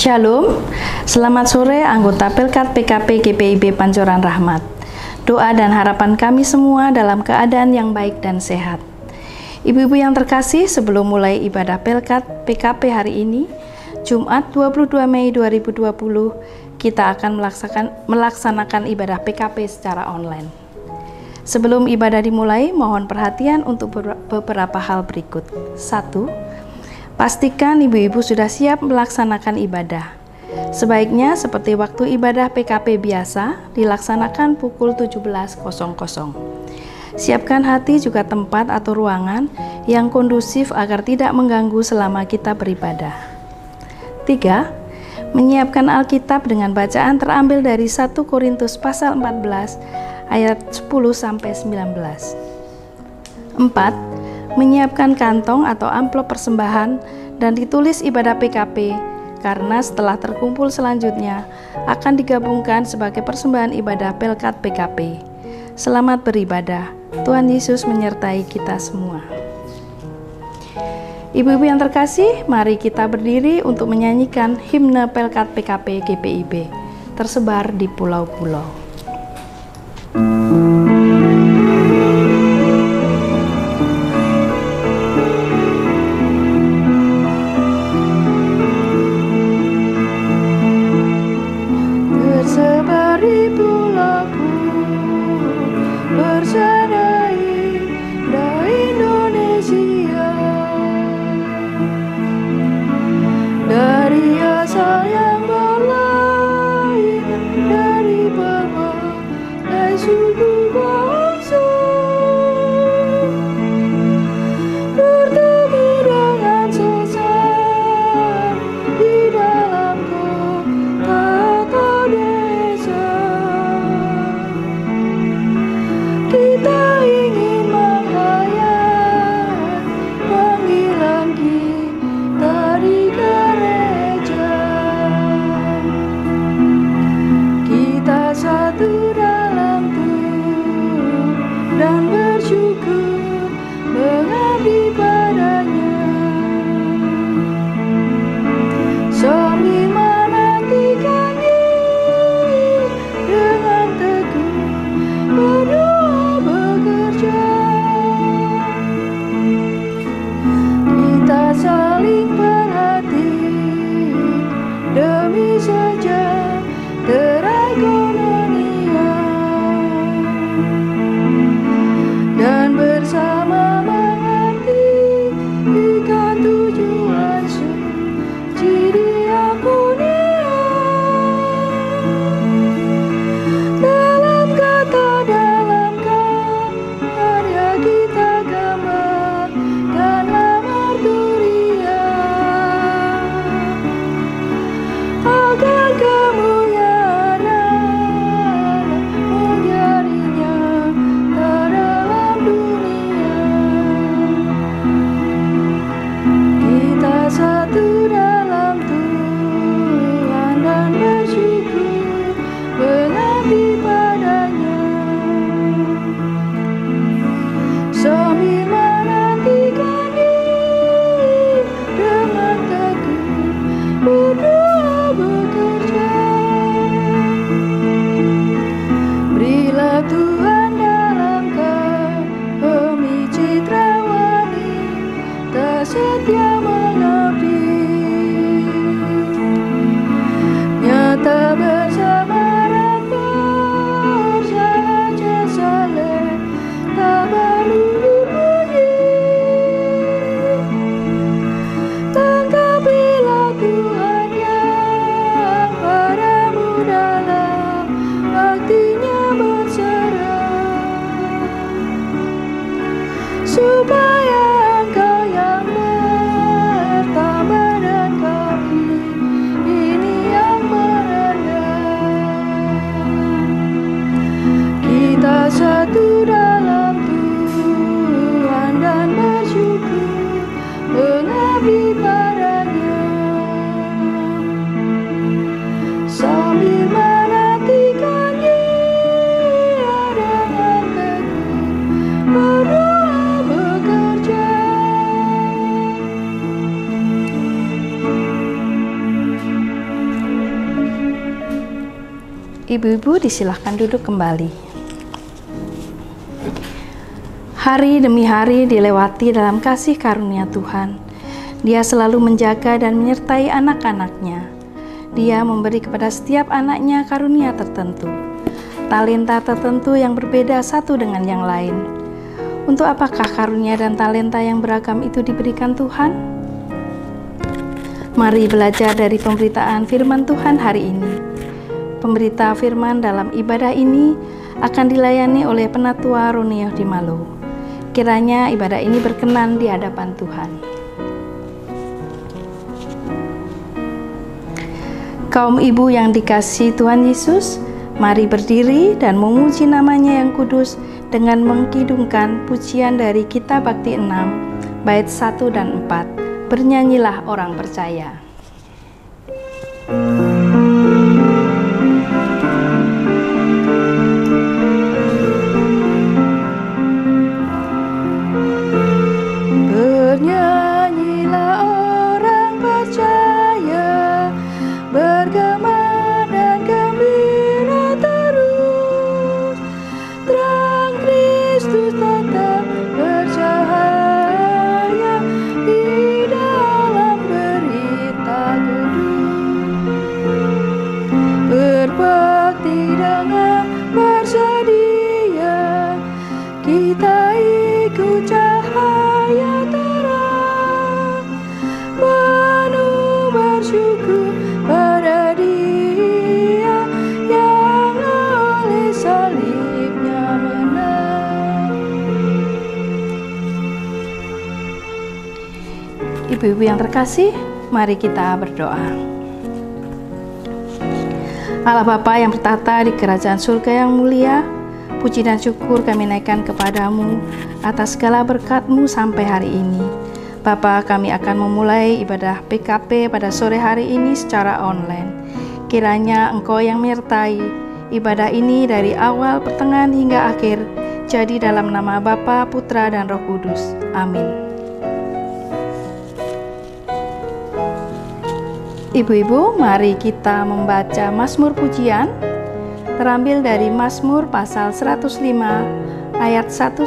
Shalom, selamat sore anggota Pelkat PKP GPIB Pancoran Rahmat. Doa dan harapan kami semua dalam keadaan yang baik dan sehat. Ibu-ibu yang terkasih, sebelum mulai ibadah Pelkat PKP hari ini, Jumat 22 Mei 2020, kita akan melaksanakan ibadah PKP secara online. Sebelum ibadah dimulai, mohon perhatian untuk beberapa hal berikut. 1. Pastikan ibu-ibu sudah siap melaksanakan ibadah. Sebaiknya seperti waktu ibadah PKP biasa, dilaksanakan pukul 17.00. Siapkan hati juga tempat atau ruangan yang kondusif agar tidak mengganggu selama kita beribadah. 3. Menyiapkan Alkitab dengan bacaan terambil dari 1 Korintus pasal 14 ayat 10-19. 4. Menyiapkan kantong atau amplop persembahan dan ditulis ibadah PKP, karena setelah terkumpul selanjutnya akan digabungkan sebagai persembahan ibadah Pelkat PKP. Selamat beribadah. Tuhan Yesus menyertai kita semua. Ibu-ibu yang terkasih, mari kita berdiri untuk menyanyikan himne Pelkat PKP GPIB tersebar di pulau-pulau. Suku Ibu-ibu disilahkan duduk kembali. Hari demi hari dilewati dalam kasih karunia Tuhan. Dia selalu menjaga dan menyertai anak-anaknya. Dia memberi kepada setiap anaknya karunia tertentu, talenta tertentu yang berbeda satu dengan yang lain. Untuk apakah karunia dan talenta yang beragam itu diberikan Tuhan? Mari belajar dari pemberitaan firman Tuhan hari ini. Pemberita firman dalam ibadah ini akan dilayani oleh Penatua Ronio Di Malo. Kiranya ibadah ini berkenan di hadapan Tuhan. Kaum ibu yang dikasihi Tuhan Yesus, mari berdiri dan memuji namanya yang kudus dengan mengkidungkan pujian dari Kitab Bakti 6, bait 1 dan 4. Bernyanyilah orang percaya. Bernyanyilah orang percaya, bergema dan gembira terus. Terang Kristus tetap bercahaya di dalam berita kudus. Berbakti dengan bersedia, kita ikut cahaya terang, penuh bersyukur pada Dia yang oleh salibnya menang. Ibu-ibu yang terkasih, mari kita berdoa. Allah Bapa yang bertata di kerajaan surga yang mulia, puji dan syukur kami naikkan kepadamu atas segala berkat-Mu sampai hari ini. Bapa, kami akan memulai ibadah PKP pada sore hari ini secara online. Kiranya Engkau yang menyertai ibadah ini dari awal, pertengahan hingga akhir, jadi dalam nama Bapa, Putra, dan Roh Kudus. Amin. Ibu-ibu, mari kita membaca Mazmur Pujian, terambil dari Mazmur pasal 105 ayat 1-6.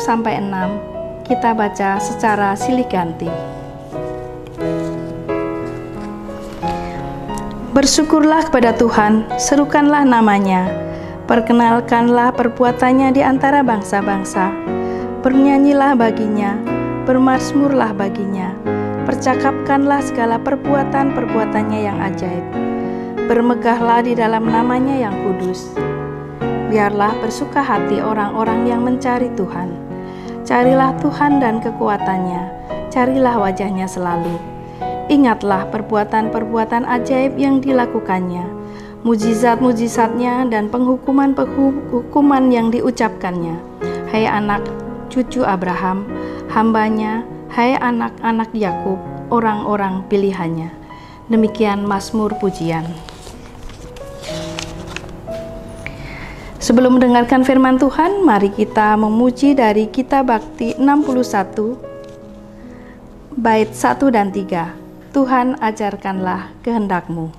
Kita baca secara silih ganti. Bersyukurlah kepada Tuhan, serukanlah namanya, perkenalkanlah perbuatannya di antara bangsa-bangsa. Bernyanyilah baginya, bermazmurlah baginya, percakapkanlah segala perbuatan-perbuatannya yang ajaib. Bermegahlah di dalam namanya yang kudus. Biarlah bersuka hati orang-orang yang mencari Tuhan. Carilah Tuhan dan kekuatannya, carilah wajahnya selalu. Ingatlah perbuatan-perbuatan ajaib yang dilakukannya, mujizat-mujizatnya dan penghukuman-penghukuman yang diucapkannya. Hai anak cucu Abraham, hambanya, hai anak-anak Yakub, orang-orang pilihannya. Demikian Mazmur Pujian. Sebelum mendengarkan firman Tuhan, mari kita memuji dari Kitab Bakti 61, bait 1 dan 3. Tuhan ajarkanlah kehendak-Mu.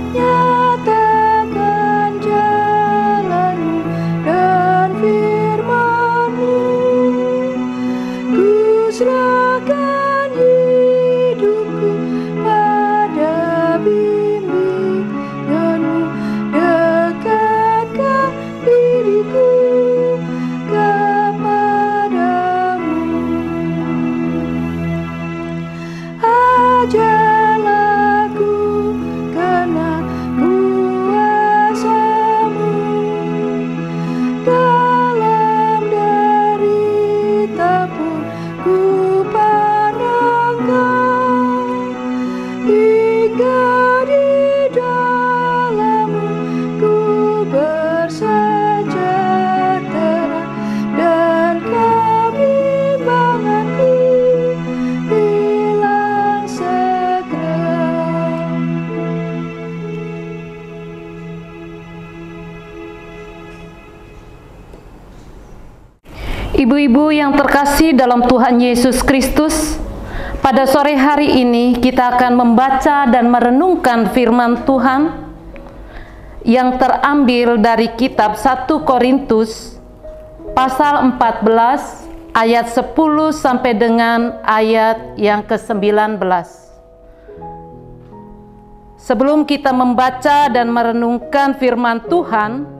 Nyatakan jalan-Mu Ibu-ibu yang terkasih dalam Tuhan Yesus Kristus, pada sore hari ini kita akan membaca dan merenungkan firman Tuhan yang terambil dari kitab 1 Korintus pasal 14 ayat 10 sampai dengan ayat yang ke-19. Sebelum kita membaca dan merenungkan firman Tuhan,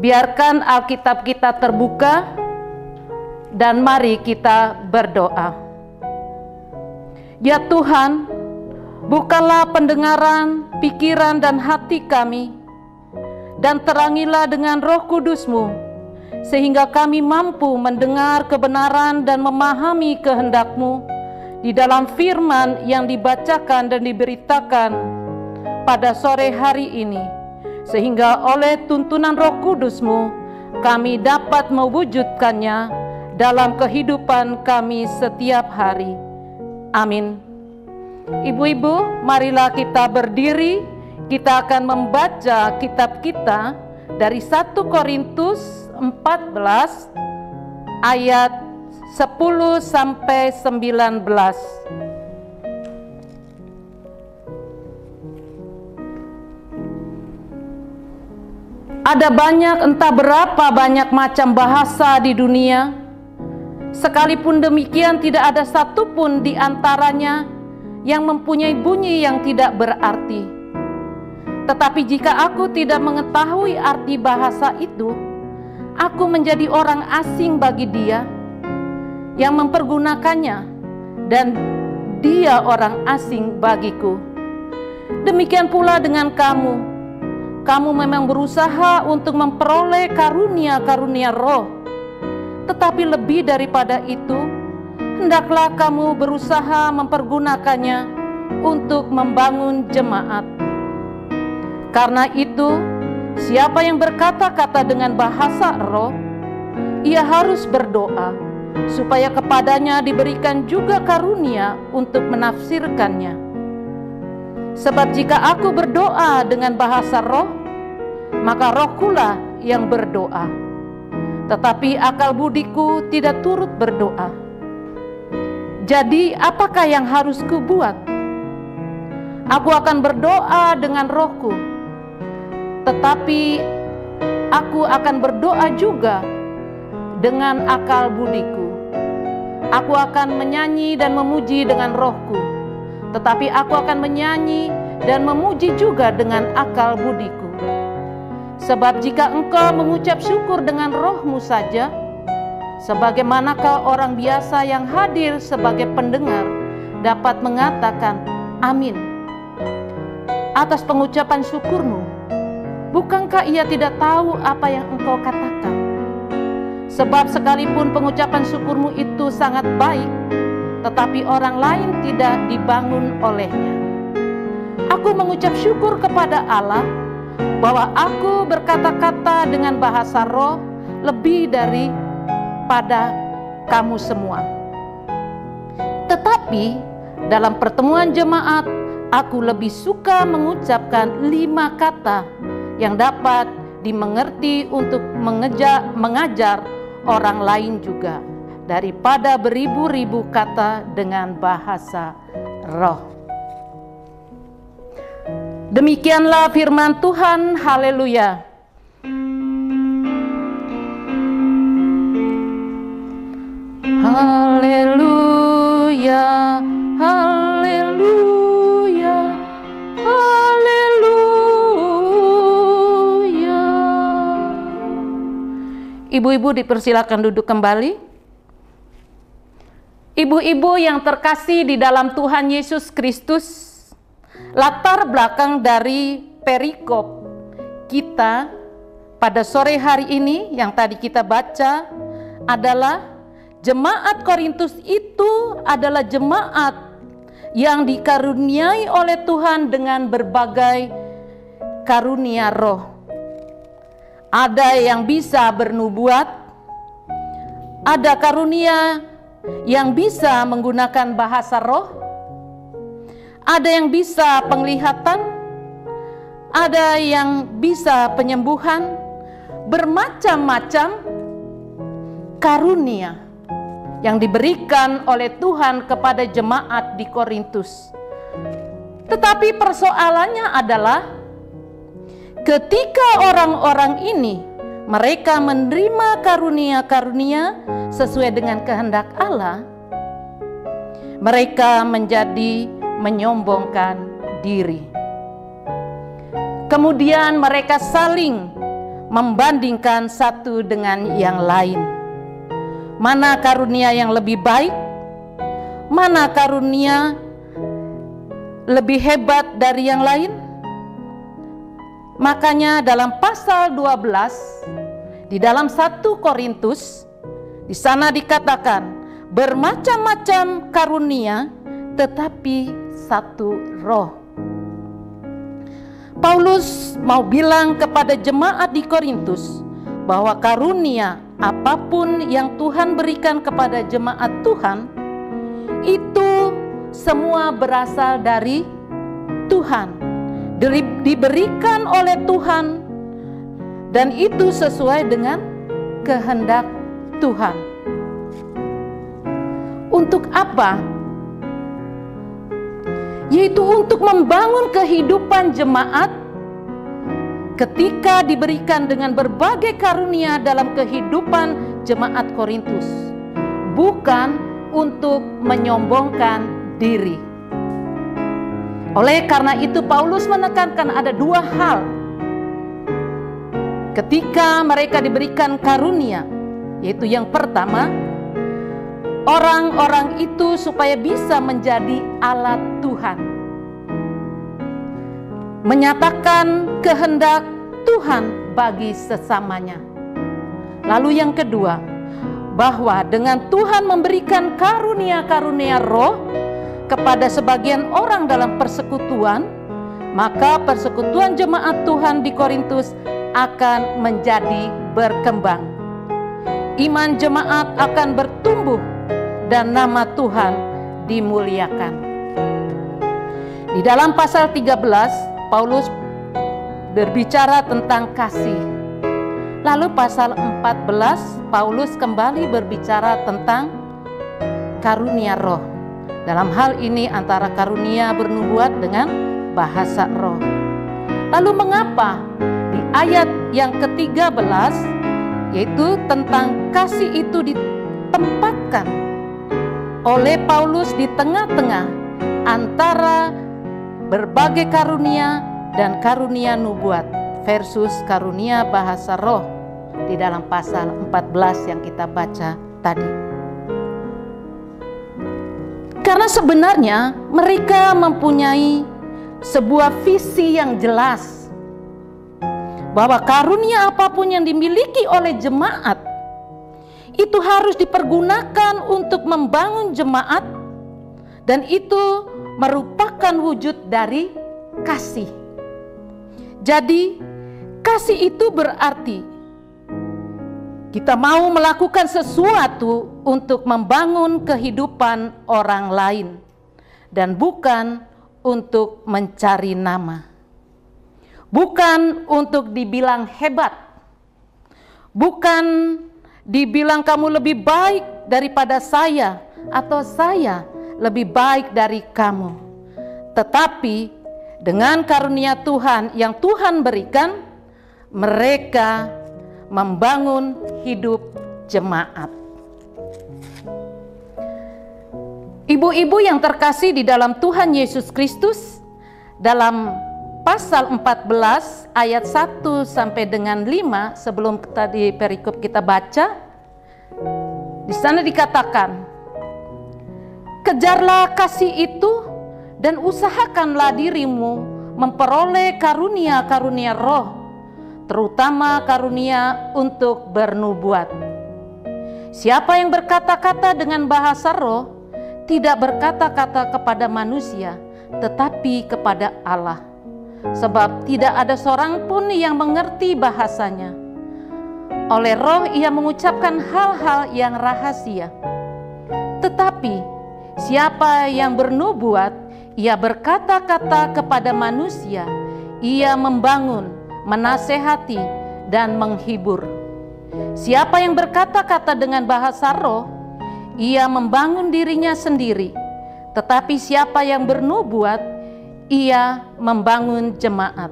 biarkan Alkitab kita terbuka dan mari kita berdoa. Ya Tuhan, bukalah pendengaran, pikiran dan hati kami, dan terangilah dengan Roh Kudus-Mu, sehingga kami mampu mendengar kebenaran dan memahami kehendak-Mu di dalam firman yang dibacakan dan diberitakan pada sore hari ini, sehingga oleh tuntunan Roh Kudus-Mu kami dapat mewujudkannya dalam kehidupan kami setiap hari. Amin. Ibu-ibu, marilah kita berdiri. Kita akan membaca kitab kita dari 1 Korintus 14 ayat 10 sampai 19. Ada banyak, entah berapa banyak macam bahasa di dunia. Sekalipun demikian, tidak ada satupun di antaranya yang mempunyai bunyi yang tidak berarti. Tetapi jika aku tidak mengetahui arti bahasa itu, aku menjadi orang asing bagi dia yang mempergunakannya, dan dia orang asing bagiku. Demikian pula dengan kamu. Kamu memang berusaha untuk memperoleh karunia-karunia roh, tetapi lebih daripada itu, hendaklah kamu berusaha mempergunakannya untuk membangun jemaat. Karena itu, siapa yang berkata-kata dengan bahasa roh, ia harus berdoa, supaya kepadanya diberikan juga karunia untuk menafsirkannya. Sebab jika aku berdoa dengan bahasa roh, maka rohkulah yang berdoa. Tetapi akal budiku tidak turut berdoa. Jadi apakah yang harus kubuat? Aku akan berdoa dengan rohku, tetapi aku akan berdoa juga dengan akal budiku. Aku akan menyanyi dan memuji dengan rohku, tetapi aku akan menyanyi dan memuji juga dengan akal budiku. Sebab jika engkau mengucap syukur dengan rohmu saja, sebagaimanakah orang biasa yang hadir sebagai pendengar dapat mengatakan amin atas pengucapan syukurmu? Bukankah ia tidak tahu apa yang engkau katakan? Sebab sekalipun pengucapan syukurmu itu sangat baik, tetapi orang lain tidak dibangun olehnya. Aku mengucap syukur kepada Allah bahwa aku berkata-kata dengan bahasa roh lebih daripada kamu semua. Tetapi dalam pertemuan jemaat, aku lebih suka mengucapkan 5 kata yang dapat dimengerti untuk mengajar orang lain juga, daripada beribu-ribu kata dengan bahasa roh. Demikianlah firman Tuhan. Haleluya. Haleluya, haleluya, haleluya. Ibu-ibu dipersilakan duduk kembali. Ibu-ibu yang terkasih di dalam Tuhan Yesus Kristus, latar belakang dari perikop kita pada sore hari ini yang tadi kita baca adalah jemaat Korintus itu adalah jemaat yang dikaruniai oleh Tuhan dengan berbagai karunia roh. Ada yang bisa bernubuat, ada karunia yang bisa menggunakan bahasa roh, ada yang bisa penglihatan, ada yang bisa penyembuhan, bermacam-macam karunia yang diberikan oleh Tuhan kepada jemaat di Korintus. Tetapi persoalannya adalah ketika orang-orang ini mereka menerima karunia-karunia sesuai dengan kehendak Allah, mereka menjadi menyombongkan diri. Kemudian mereka saling membandingkan satu dengan yang lain. Mana karunia yang lebih baik? Mana karunia lebih hebat dari yang lain? Makanya dalam pasal 12 di dalam 1 Korintus, di sana dikatakan bermacam-macam karunia tetapi satu roh. Paulus mau bilang kepada jemaat di Korintus bahwa karunia apapun yang Tuhan berikan kepada jemaat Tuhan itu semua berasal dari Tuhan, diberikan oleh Tuhan, dan itu sesuai dengan kehendak Tuhan. Untuk apa? Yaitu untuk membangun kehidupan jemaat ketika diberikan dengan berbagai karunia dalam kehidupan jemaat Korintus, bukan untuk menyombongkan diri. Oleh karena itu Paulus menekankan ada dua hal ketika mereka diberikan karunia, yaitu yang pertama, orang-orang itu supaya bisa menjadi alat Tuhan, menyatakan kehendak Tuhan bagi sesamanya. Lalu yang kedua, bahwa dengan Tuhan memberikan karunia-karunia roh kepada sebagian orang dalam persekutuan, maka persekutuan jemaat Tuhan di Korintus akan menjadi berkembang. Iman jemaat akan bertumbuh dan nama Tuhan dimuliakan. Di dalam pasal 13, Paulus berbicara tentang kasih. Lalu pasal 14, Paulus kembali berbicara tentang karunia roh. Dalam hal ini antara karunia bernubuat dengan bahasa roh. Lalu mengapa di ayat yang ke-13, yaitu tentang kasih itu ditempatkan oleh Paulus di tengah-tengah antara berbagai karunia dan karunia nubuat versus karunia bahasa roh di dalam pasal 14 yang kita baca tadi. Karena sebenarnya mereka mempunyai sebuah visi yang jelas bahwa karunia apapun yang dimiliki oleh jemaat itu harus dipergunakan untuk membangun jemaat, dan itu merupakan wujud dari kasih. Jadi kasih itu berarti kita mau melakukan sesuatu untuk membangun kehidupan orang lain dan bukan untuk mencari nama. Bukan untuk dibilang hebat. Bukan dibilang kamu lebih baik daripada saya atau saya lebih baik dari kamu. Tetapi dengan karunia Tuhan yang Tuhan berikan, mereka membangun hidup jemaat. Ibu-ibu yang terkasih di dalam Tuhan Yesus Kristus, dalam pasal 14 ayat 1 sampai dengan 5, sebelum tadi perikop kita baca, di sana dikatakan, kejarlah kasih itu dan usahakanlah dirimu memperoleh karunia-karunia roh, terutama karunia untuk bernubuat. Siapa yang berkata-kata dengan bahasa roh tidak berkata-kata kepada manusia, tetapi kepada Allah, sebab tidak ada seorang pun yang mengerti bahasanya. Oleh roh ia mengucapkan hal-hal yang rahasia. Tetapi siapa yang bernubuat, ia berkata-kata kepada manusia, ia membangun, menasehati, dan menghibur. Siapa yang berkata-kata dengan bahasa roh, ia membangun dirinya sendiri. Tetapi siapa yang bernubuat, ia membangun jemaat.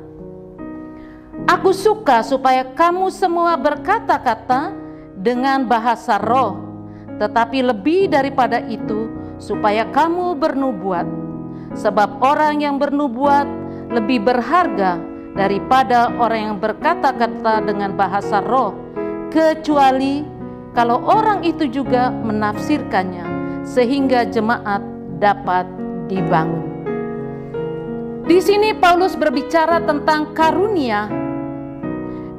Aku suka supaya kamu semua berkata-kata dengan bahasa roh, tetapi lebih daripada itu, supaya kamu bernubuat. Sebab orang yang bernubuat lebih berharga daripada orang yang berkata-kata dengan bahasa roh, kecuali kalau orang itu juga menafsirkannya, sehingga jemaat dapat dibangun. Di sini Paulus berbicara tentang karunia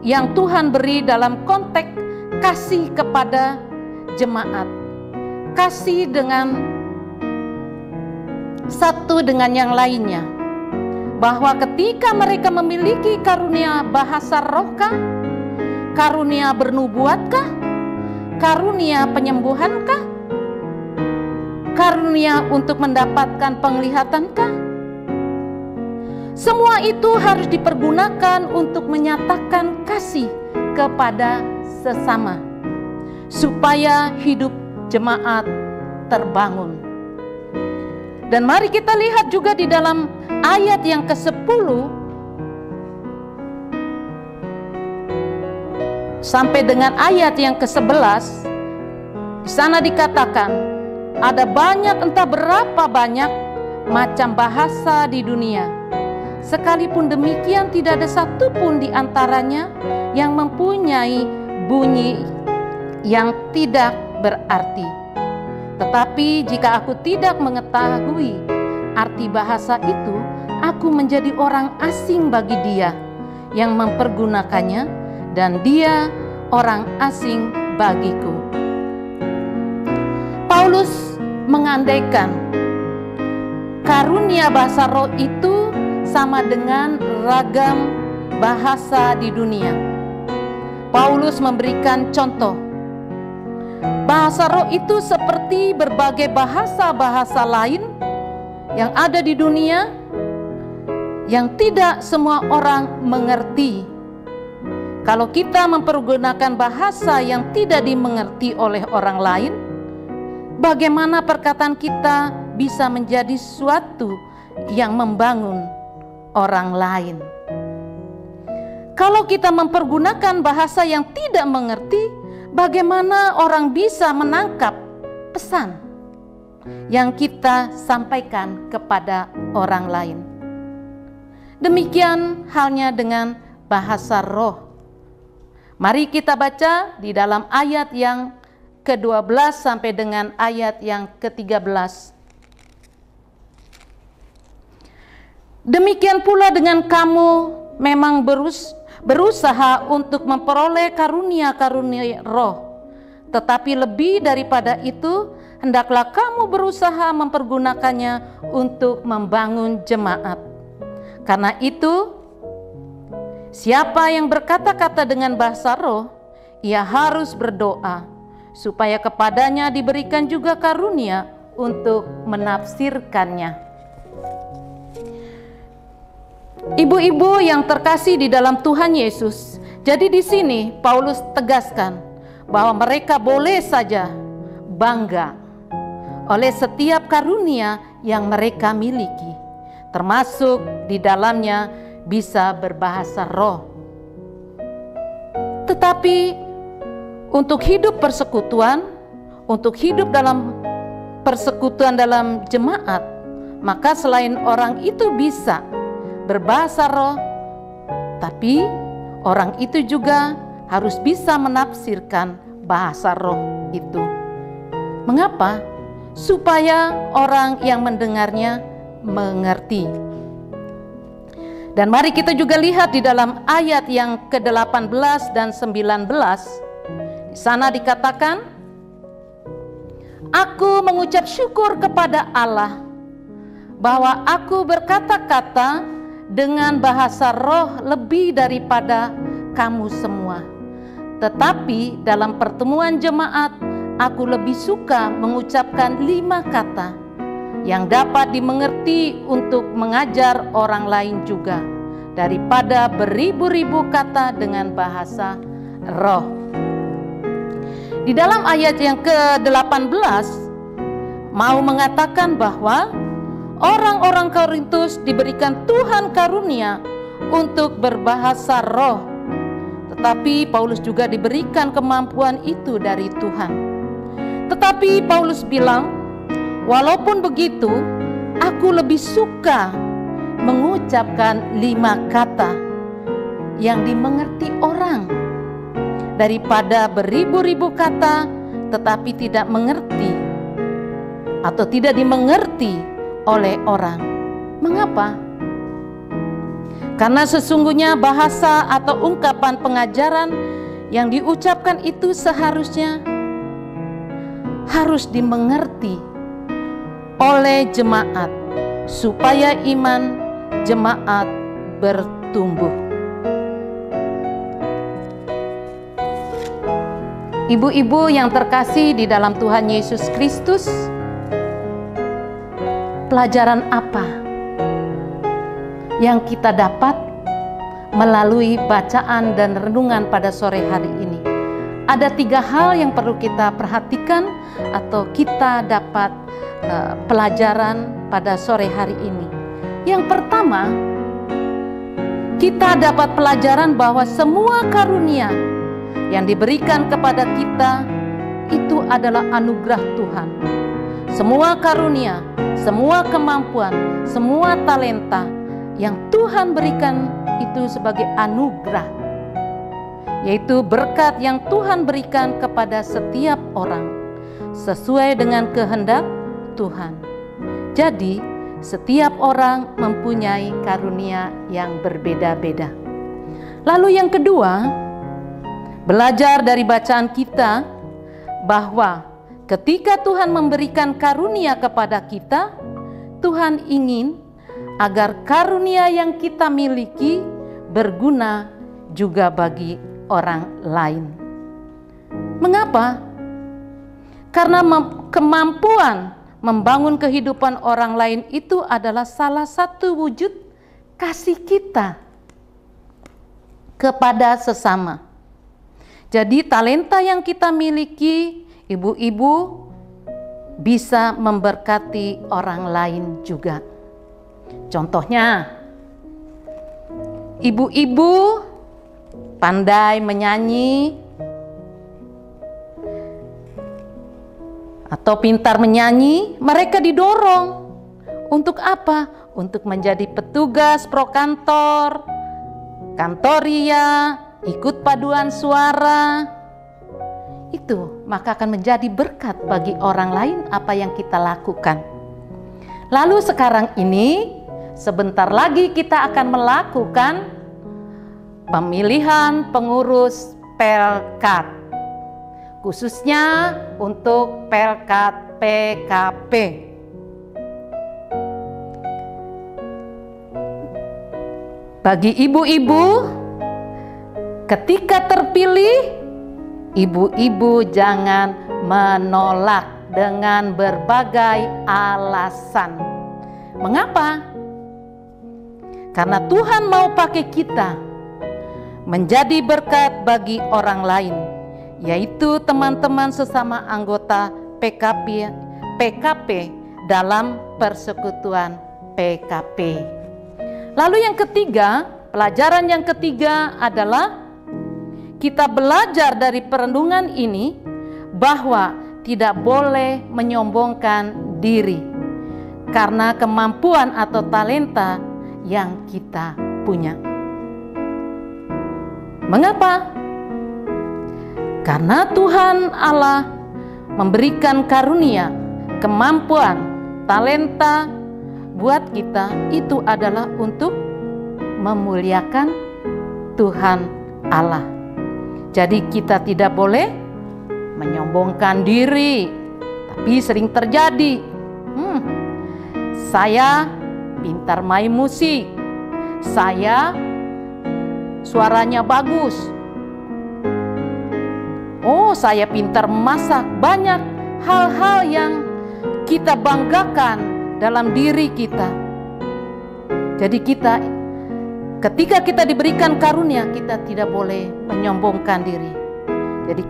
yang Tuhan beri dalam konteks kasih kepada jemaat. Kasih dengan satu dengan yang lainnya. Bahwa ketika mereka memiliki karunia bahasa rohkah, karunia bernubuatkah, karunia penyembuhankah, karunia untuk mendapatkan penglihatankah, semua itu harus dipergunakan untuk menyatakan kasih kepada sesama, supaya hidup jemaat terbangun. Dan mari kita lihat juga di dalam ayat yang ke-10 sampai dengan ayat yang ke-11. Di sana dikatakan ada banyak, entah berapa banyak macam bahasa di dunia. Sekalipun demikian tidak ada satupun di antaranya yang mempunyai bunyi yang tidak berarti. Tetapi jika aku tidak mengetahui arti bahasa itu, aku menjadi orang asing bagi dia yang mempergunakannya, dan dia orang asing bagiku. Paulus mengandaikan karunia bahasa roh itu sama dengan ragam bahasa di dunia. Paulus memberikan contoh. Bahasa roh itu seperti berbagai bahasa-bahasa lain yang ada di dunia yang tidak semua orang mengerti. Kalau kita mempergunakan bahasa yang tidak dimengerti oleh orang lain, bagaimana perkataan kita bisa menjadi sesuatu yang membangun orang lain? Kalau kita mempergunakan bahasa yang tidak mengerti, bagaimana orang bisa menangkap pesan yang kita sampaikan kepada orang lain? Demikian halnya dengan bahasa roh. Mari kita baca di dalam ayat yang ke-12 sampai dengan ayat yang ke-13. Demikian pula dengan kamu memang berusaha untuk memperoleh karunia-karunia roh, tetapi lebih daripada itu, hendaklah kamu berusaha mempergunakannya untuk membangun jemaat. Karena itu, siapa yang berkata-kata dengan bahasa roh, ia harus berdoa, supaya kepadanya diberikan juga karunia untuk menafsirkannya. Ibu-ibu yang terkasih di dalam Tuhan Yesus, jadi di sini Paulus tegaskan bahwa mereka boleh saja bangga oleh setiap karunia yang mereka miliki, termasuk di dalamnya bisa berbahasa roh. Tetapi untuk hidup persekutuan, untuk hidup dalam persekutuan dalam jemaat, maka selain orang itu bisa berbahasa roh, tapi orang itu juga harus bisa menafsirkan bahasa roh itu. Mengapa? Supaya orang yang mendengarnya mengerti. Dan mari kita juga lihat di dalam ayat yang ke-18 dan 19. Di sana dikatakan, aku mengucap syukur kepada Allah bahwa aku berkata-kata dengan bahasa roh lebih daripada kamu semua. Tetapi dalam pertemuan jemaat, aku lebih suka mengucapkan 5 kata yang dapat dimengerti untuk mengajar orang lain juga. daripada beribu-ribu kata dengan bahasa roh. Di dalam ayat yang ke-18 mau mengatakan bahwa orang-orang Korintus diberikan Tuhan karunia untuk berbahasa roh, tetapi Paulus juga diberikan kemampuan itu dari Tuhan. Tetapi Paulus bilang, walaupun begitu, aku lebih suka mengucapkan 5 kata yang dimengerti orang daripada beribu-ribu kata tetapi tidak mengerti atau tidak dimengerti oleh orang. Mengapa? Karena sesungguhnya bahasa atau ungkapan pengajaran yang diucapkan itu seharusnya harus dimengerti oleh jemaat supaya iman jemaat bertumbuh. Ibu-ibu yang terkasih di dalam Tuhan Yesus Kristus, pelajaran apa yang kita dapat melalui bacaan dan renungan pada sore hari ini? Ada 3 hal yang perlu kita perhatikan atau kita dapat pelajaran pada sore hari ini. Yang pertama, kita dapat pelajaran bahwa semua karunia yang diberikan kepada kita itu adalah anugerah Tuhan. Semua karunia, semua kemampuan, semua talenta yang Tuhan berikan itu sebagai anugerah, yaitu berkat yang Tuhan berikan kepada setiap orang sesuai dengan kehendak Tuhan. Jadi setiap orang mempunyai karunia yang berbeda-beda. Lalu yang kedua, belajar dari bacaan kita bahwa ketika Tuhan memberikan karunia kepada kita, Tuhan ingin agar karunia yang kita miliki berguna juga bagi orang lain. Mengapa? Karena kemampuan membangun kehidupan orang lain itu adalah salah satu wujud kasih kita kepada sesama. Jadi talenta yang kita miliki, ibu-ibu, bisa memberkati orang lain juga. Contohnya, ibu-ibu pandai menyanyi atau pintar menyanyi, mereka didorong untuk apa? Untuk menjadi petugas prokantor, kantoria, ikut paduan suara. Itu maka akan menjadi berkat bagi orang lain apa yang kita lakukan. Lalu sekarang ini sebentar lagi kita akan melakukan pemilihan pengurus Pelkat, khususnya untuk Pelkat PKP. Bagi ibu-ibu, ketika terpilih, ibu-ibu jangan menolak dengan berbagai alasan. Mengapa? Karena Tuhan mau pakai kita menjadi berkat bagi orang lain, yaitu teman-teman sesama anggota PKP dalam persekutuan PKP. Lalu yang ketiga, pelajaran yang ketiga adalah kita belajar dari perenungan ini bahwa tidak boleh menyombongkan diri karena kemampuan atau talenta yang kita punya. Mengapa? Karena Tuhan Allah memberikan karunia, kemampuan, talenta buat kita itu adalah untuk memuliakan Tuhan Allah. Jadi kita tidak boleh menyombongkan diri, tapi sering terjadi. Saya pintar main musik, saya suaranya bagus, oh saya pintar masak. Banyak hal-hal yang kita banggakan dalam diri kita. Jadi kita ketika kita diberikan karunia, kita tidak boleh menyombongkan diri. Jadi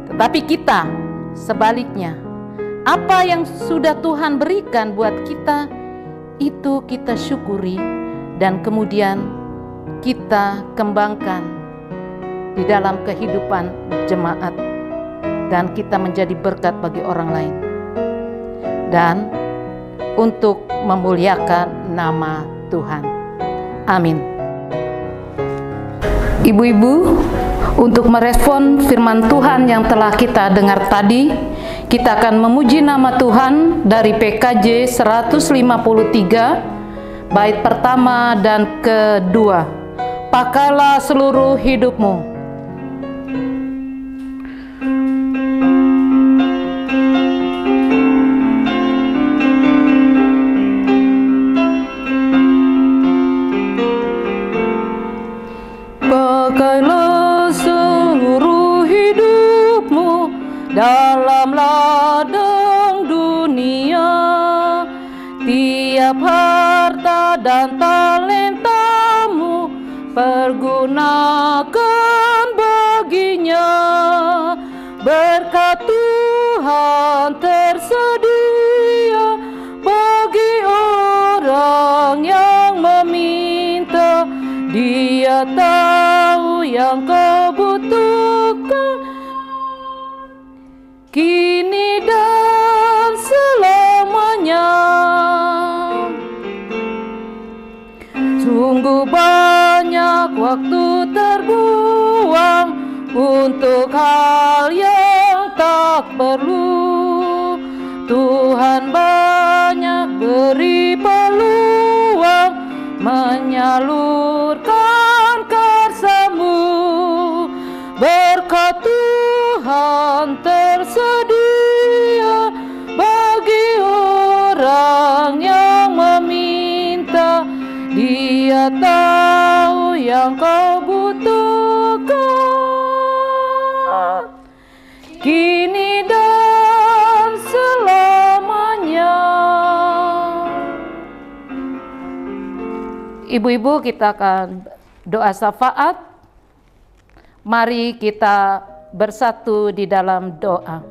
tetapi kita sebaliknya, apa yang sudah Tuhan berikan buat kita, itu kita syukuri dan kemudian kita kembangkan di dalam kehidupan jemaat, dan kita menjadi berkat bagi orang lain dan untuk memuliakan nama Tuhan. Amin. Ibu-ibu, untuk merespon firman Tuhan yang telah kita dengar tadi, kita akan memuji nama Tuhan dari PKJ 153 bait pertama dan kedua. Pakailah seluruh hidupmu. Pakailah seluruh hidupmu dalam ladang dunia, tiap harta dan talentamu pergunakan baginya. Berkat Tuhan tersedia bagi orang yang meminta. Dia tahu yang kau butuhkan kini dan selamanya. Sungguh banyak waktu terbuang untuk hal yang tak perlu. Tuhan banyak beri peluang menyalurkan karsamu. Berkat Tuhan tersedia bagi orang yang meminta. Dia tahu yang kau butuhkan kini dan selamanya. Ibu-ibu, kita akan doa syafaat. Mari kita bersatu di dalam doa.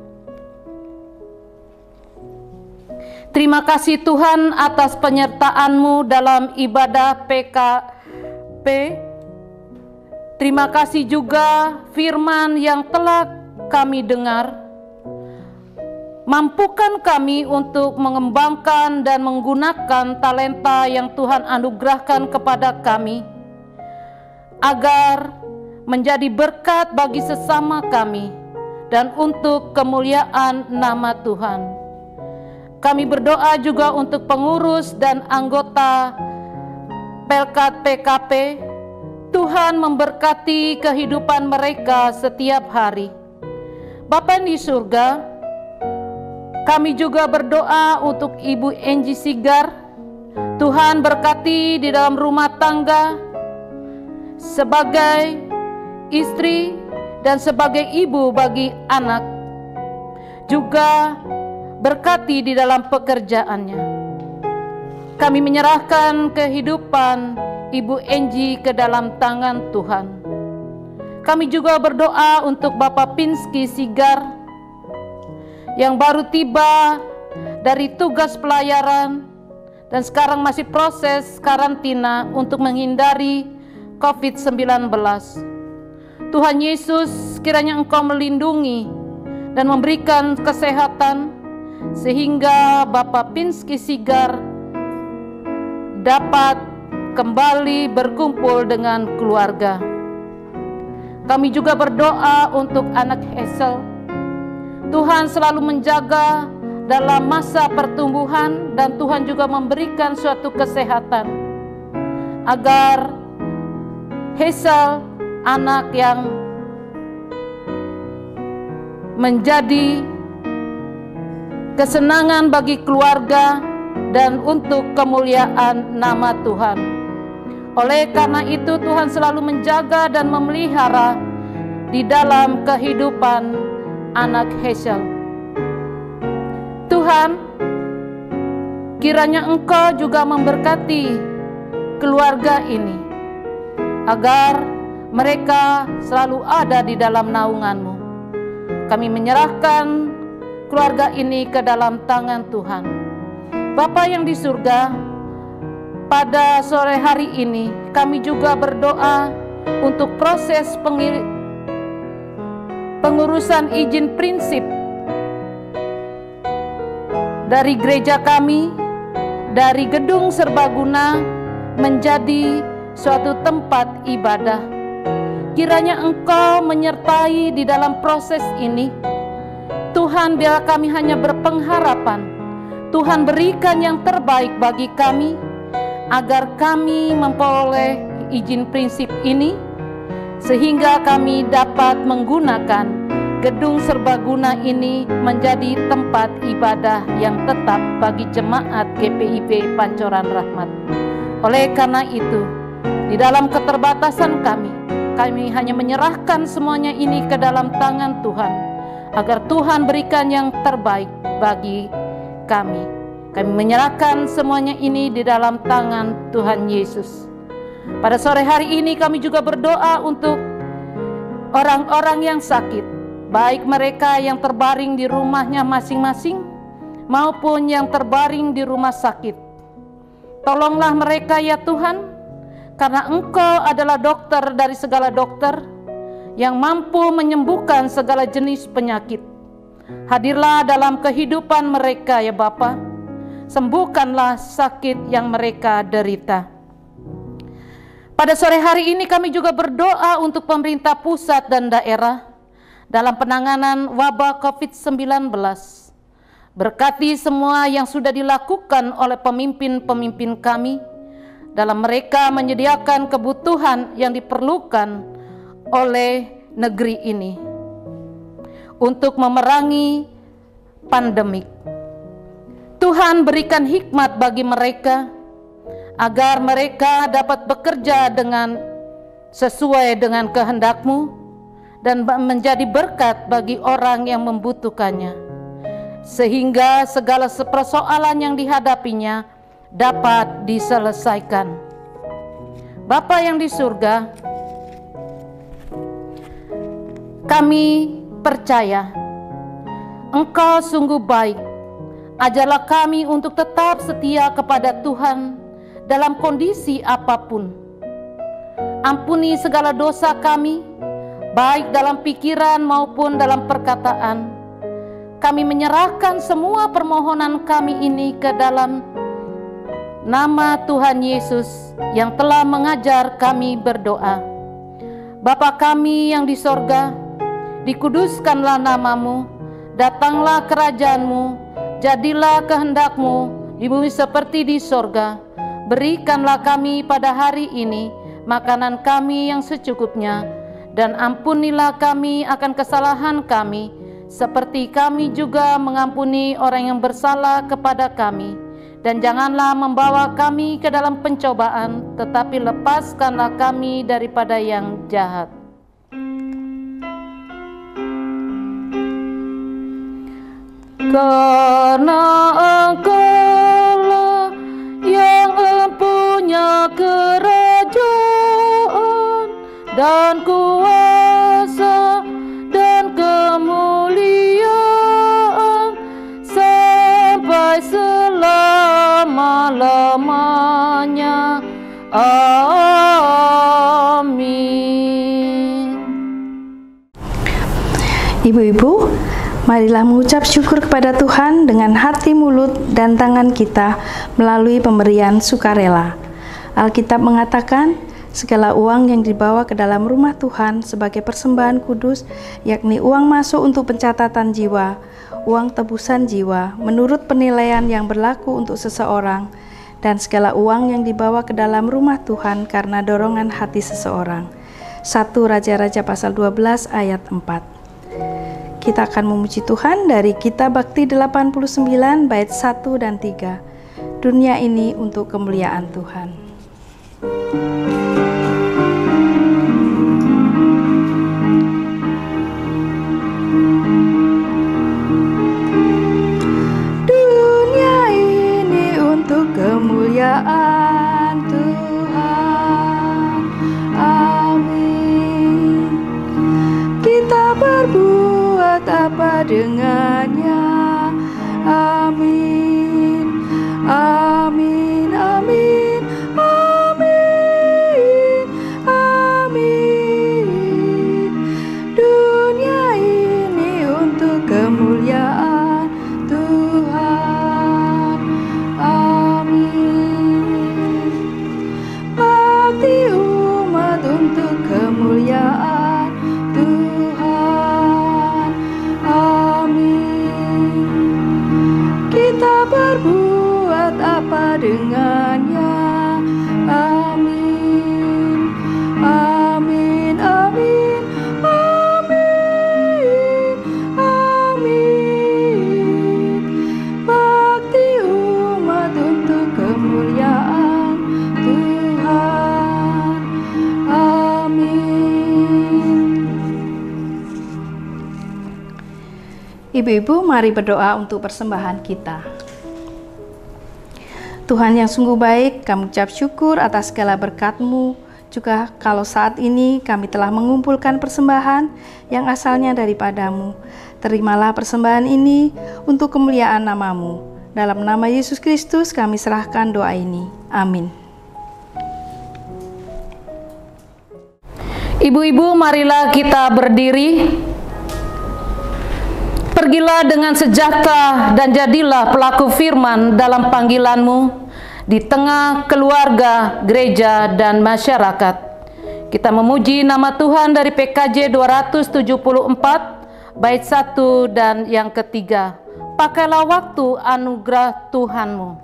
Terima kasih Tuhan atas penyertaan-Mu dalam ibadah PKP. Terima kasih juga firman yang telah kami dengar. Mampukan kami untuk mengembangkan dan menggunakan talenta yang Tuhan anugerahkan kepada kami, agar menjadi berkat bagi sesama kami dan untuk kemuliaan nama Tuhan. Kami berdoa juga untuk pengurus dan anggota Pelkat PKP. Tuhan memberkati kehidupan mereka setiap hari. Bapa di surga, kami juga berdoa untuk Ibu Angie Sigar. Tuhan berkati di dalam rumah tangga sebagai istri dan sebagai ibu bagi anak. Juga berkati di dalam pekerjaannya. Kami menyerahkan kehidupan Ibu Angie ke dalam tangan Tuhan. Kami juga berdoa untuk Bapak Pinski Sigar yang baru tiba dari tugas pelayaran dan sekarang masih proses karantina untuk menghindari COVID-19. Tuhan Yesus, kiranya Engkau melindungi dan memberikan kesehatan sehingga Bapak Pinski Sigar dapat kembali berkumpul dengan keluarga. Kami juga berdoa untuk anak Hazel. Tuhan selalu menjaga dalam masa pertumbuhan dan Tuhan juga memberikan suatu kesehatan agar Hazel, anak yang menjadi kesenangan bagi keluarga dan untuk kemuliaan nama Tuhan. Oleh karena itu Tuhan selalu menjaga dan memelihara di dalam kehidupan anak Hazel. Tuhan, kiranya Engkau juga memberkati keluarga ini, agar mereka selalu ada di dalam naungan-Mu. Kami menyerahkan keluarga ini ke dalam tangan Tuhan. Bapa yang di surga, pada sore hari ini kami juga berdoa untuk proses pengurusan izin prinsip dari gereja kami, dari gedung serbaguna menjadi suatu tempat ibadah. Kiranya Engkau menyertai di dalam proses ini. Tuhan, biar kami hanya berpengharapan, Tuhan berikan yang terbaik bagi kami, agar kami memperoleh izin prinsip ini, sehingga kami dapat menggunakan gedung serbaguna ini menjadi tempat ibadah yang tetap bagi jemaat GPIB Pancoran Rahmat. Oleh karena itu, di dalam keterbatasan kami hanya menyerahkan semuanya ini ke dalam tangan Tuhan, agar Tuhan berikan yang terbaik bagi kami. Kami menyerahkan semuanya ini di dalam tangan Tuhan Yesus. Pada sore hari ini kami juga berdoa untuk orang-orang yang sakit, baik mereka yang terbaring di rumahnya masing-masing maupun yang terbaring di rumah sakit. Tolonglah mereka ya Tuhan, karena Engkau adalah dokter dari segala dokter yang mampu menyembuhkan segala jenis penyakit. Hadirlah dalam kehidupan mereka ya Bapa, sembuhkanlah sakit yang mereka derita. Pada sore hari ini kami juga berdoa untuk pemerintah pusat dan daerah dalam penanganan wabah COVID-19. Berkati semua yang sudah dilakukan oleh pemimpin-pemimpin kami dalam mereka menyediakan kebutuhan yang diperlukan oleh negeri ini untuk memerangi pandemik. Tuhan, berikan hikmat bagi mereka agar mereka dapat bekerja dengan sesuai dengan kehendak-Mu dan menjadi berkat bagi orang yang membutuhkannya, sehingga segala persoalan yang dihadapinya dapat diselesaikan. Bapa yang di surga, kami percaya Engkau sungguh baik. Ajarlah kami untuk tetap setia kepada Tuhan dalam kondisi apapun. Ampuni segala dosa kami, baik dalam pikiran maupun dalam perkataan. Kami menyerahkan semua permohonan kami ini ke dalam nama Tuhan Yesus yang telah mengajar kami berdoa. Bapa kami yang di sorga, dikuduskanlah nama-Mu, datanglah kerajaan-Mu, jadilah kehendak-Mu di bumi seperti di sorga. Berikanlah kami pada hari ini makanan kami yang secukupnya, dan ampunilah kami akan kesalahan kami, seperti kami juga mengampuni orang yang bersalah kepada kami. Dan janganlah membawa kami ke dalam pencobaan, tetapi lepaskanlah kami daripada yang jahat. Karena Engkau-lah yang mempunyai kerajaan dan kuasa dan kemuliaan sampai selama-lamanya. Amin. Ibu-ibu, marilah mengucap syukur kepada Tuhan dengan hati, mulut, dan tangan kita melalui pemberian sukarela. Alkitab mengatakan, segala uang yang dibawa ke dalam rumah Tuhan sebagai persembahan kudus, yakni uang masuk untuk pencatatan jiwa, uang tebusan jiwa, menurut penilaian yang berlaku untuk seseorang, dan segala uang yang dibawa ke dalam rumah Tuhan karena dorongan hati seseorang. 1 Raja-Raja pasal 12 ayat 4. Kita akan memuji Tuhan dari Kitab Bakti 89 bait 1 dan 3. Dunia ini untuk kemuliaan Tuhan. Dunia ini untuk kemuliaan Tuhan. dengannya. Amin, amin, amin, amin, amin. Dunia ini untuk kemuliaan Tuhan. Amin. Bakti umat untuk kemuliaan Tuhan. Amin. Kita berbuat apa dengannya? Amin, amin, amin, amin, amin. Bakti umat untuk kemuliaan Tuhan. Amin. Ibu-ibu, mari berdoa untuk persembahan kita. Tuhan yang sungguh baik, kami ucap syukur atas segala berkat-Mu. Juga kalau saat ini kami telah mengumpulkan persembahan yang asalnya daripada-Mu. Terimalah persembahan ini untuk kemuliaan nama-Mu. Dalam nama Yesus Kristus kami serahkan doa ini. Amin. Ibu-ibu, marilah kita berdiri. Pergilah dengan sejahtera dan jadilah pelaku firman dalam panggilanmu di tengah keluarga, gereja, dan masyarakat. Kita memuji nama Tuhan dari PKJ 274, bait 1 dan yang ketiga. Pakailah waktu anugerah Tuhanmu.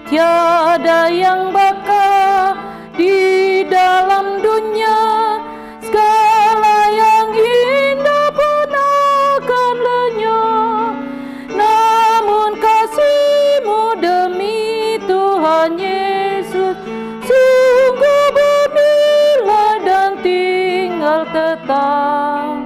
Tiada yang bakal di dalam dunia, segala yang indah pun akan lenyap. Namun kasih-Mu demi Tuhan Yesus sungguh bernilai dan tinggal tetap.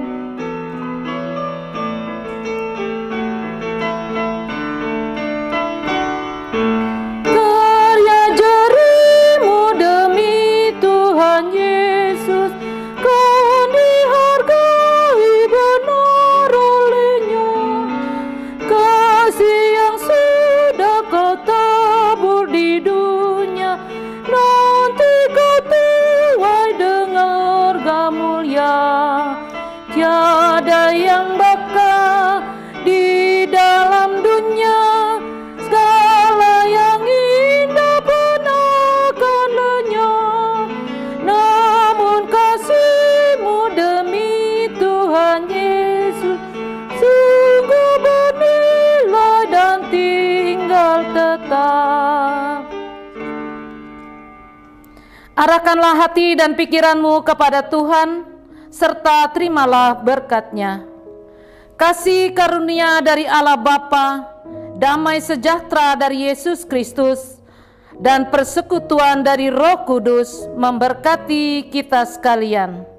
Tiada yang bakal di dalam dunia, segala yang indah pun akan lenyap. Namun kasih-Mu demi Tuhan Yesus sungguh bernilai dan tinggal tetap. Arahkanlah hati dan pikiranmu kepada Tuhan, serta terimalah berkat-Nya. Kasih karunia dari Allah Bapa, damai sejahtera dari Yesus Kristus, dan persekutuan dari Roh Kudus memberkati kita sekalian.